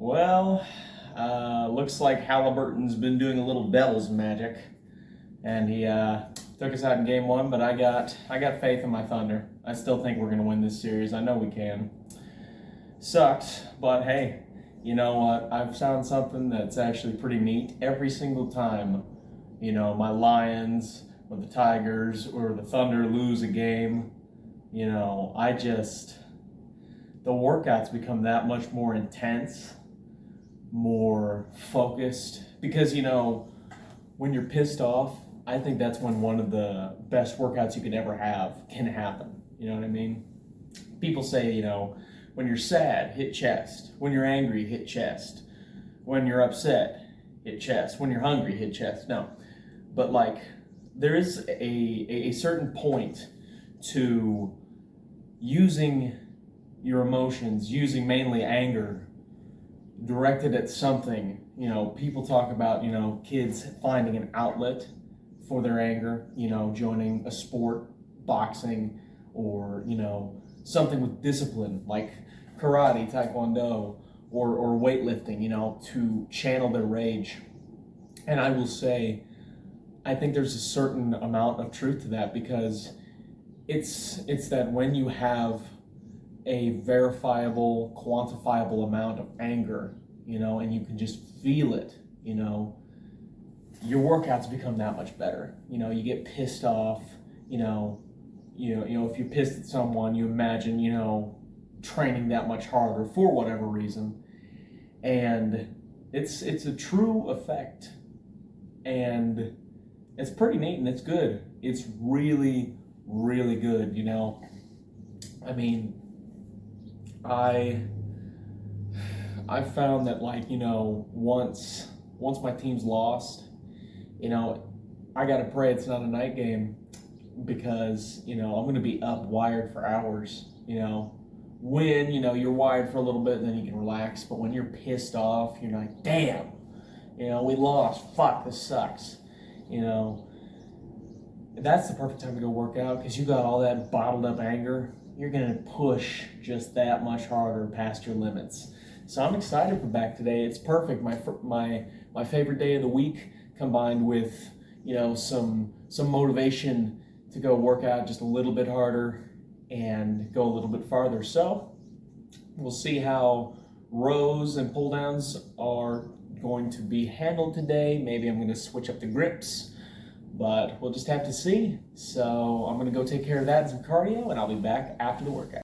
Well, looks like Haliburton's been doing a little devil's magic, and he took us out in game one. But I got faith in my Thunder. I still think we're gonna win this series. I know we can. Sucks, but hey, you know what? I've found something that's actually pretty neat. Every single time, my Lions or the Tigers or the Thunder lose a game, the workouts become that much more intense, more focused, because when you're pissed off, I think that's when one of the best workouts you could ever have can happen. You know what I mean? People say, when you're sad, hit chest. When you're angry, hit chest. When you're upset, hit chest. When you're hungry, hit chest. No, but there is a certain point to using your emotions, using mainly anger, directed at something. People talk about, kids finding an outlet for their anger, joining a sport, boxing, or, something with discipline like karate, taekwondo, or weightlifting, to channel their rage. And I will say, I think there's a certain amount of truth to that, because it's that when you have a verifiable, quantifiable amount of anger, and you can just feel it, your workouts become that much better. You get pissed off, if you're pissed at someone, you imagine, training that much harder for whatever reason. And it's a true effect. And it's pretty neat and it's good. It's really, really good, I mean, I found that once my team's lost, I gotta pray it's not a night game, because I'm gonna be up wired for hours. When you're wired for a little bit, and then you can relax. But when you're pissed off, you're like, damn, we lost. Fuck, this sucks. That's the perfect time to go work out, because you got all that bottled up anger. You're gonna push just that much harder past your limits. So I'm excited for back today. It's perfect. My favorite day of the week, combined with some motivation to go work out just a little bit harder and go a little bit farther. So we'll see how rows and pull downs are going to be handled today. Maybe I'm going to switch up the grips, but we'll just have to see. So I'm going to go take care of that and some cardio, and I'll be back after the workout.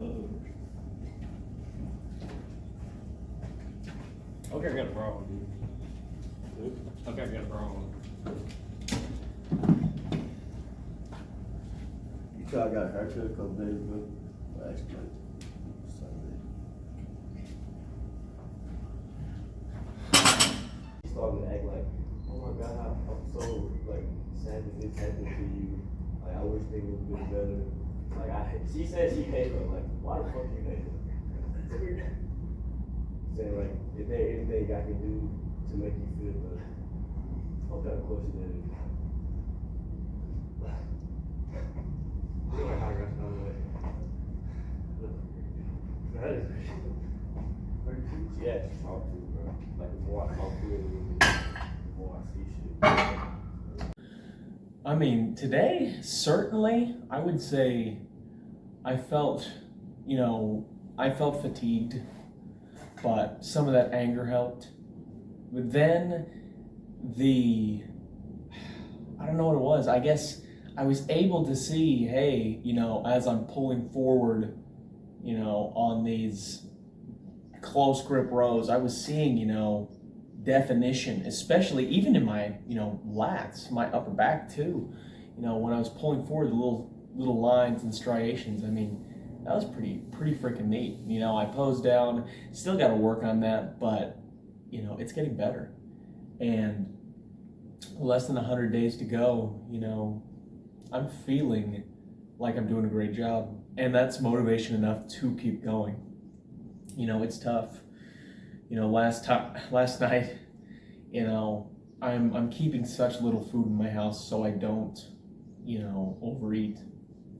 Okay, I got a problem, dude. Okay, I got a problem. You sure I got a haircut a couple days ago? Last night. Sunday. He started to act like, oh my God, I'm so sad that this happened to you. I wish things would have been better. She said she hated her. Why the fuck you hate her? Saying is there anything I can do to make you feel better? What kind of question that is? How I got that is she had to talk to, bro. Before I talk to her, before I see shit. I mean, today, certainly, I would say I felt fatigued, but some of that anger helped. But then I don't know what it was. I guess I was able to see, hey, as I'm pulling forward, on these close grip rows, I was seeing, definition, especially even in my, lats, my upper back too. When I was pulling forward the little lines and striations, I mean, that was pretty freaking neat. I posed down, still got to work on that, but it's getting better. And less than 100 days to go, I'm feeling like I'm doing a great job, and that's motivation enough to keep going. It's tough. Last night, I'm keeping such little food in my house so I don't, overeat.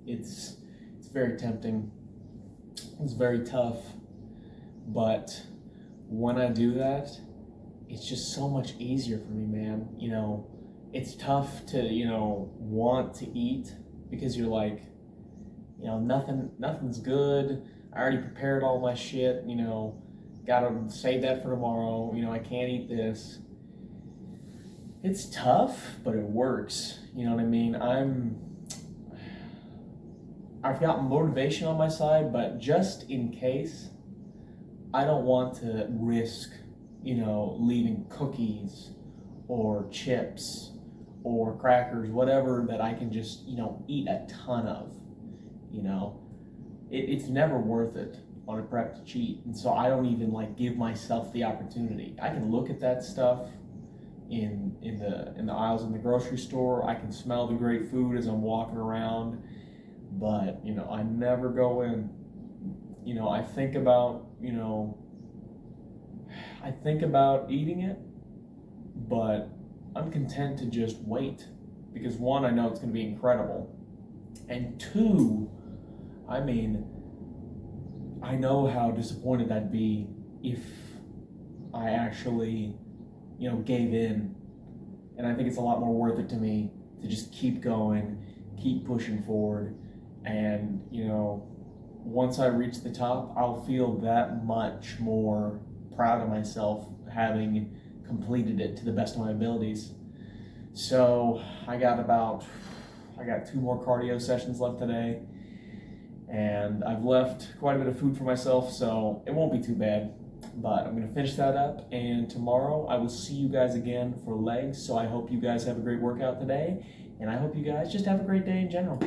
It's very tempting. It's very tough, but when I do that, it's just so much easier for me, man. You know, it's tough to, you know, want to eat because you're like, you know, nothing's good. I already prepared all my shit, you know, gotta save that for tomorrow. You know, I can't eat this. It's tough, but it works. You know what I mean? I've got motivation on my side, but just in case, I don't want to risk, you know, leaving cookies or chips or crackers, whatever that I can just, you know, eat a ton of. You know, it's never worth it on a prep to cheat, and so I don't even like give myself the opportunity. I can look at that stuff in the aisles in the grocery store. I can smell the great food as I'm walking around, but you know, I never go in. You know, I think about eating it, but I'm content to just wait because one, I know it's going to be incredible, and two, I mean, I know how disappointed I'd be if I actually, you know, gave in. And I think it's a lot more worth it to me to just keep going, keep pushing forward. And, you know, once I reach the top, I'll feel that much more proud of myself having completed it to the best of my abilities. So I got 2 more cardio sessions left today. And I've left quite a bit of food for myself, so it won't be too bad. But I'm going to finish that up, and tomorrow I will see you guys again for legs. So I hope you guys have a great workout today, and I hope you guys just have a great day in general.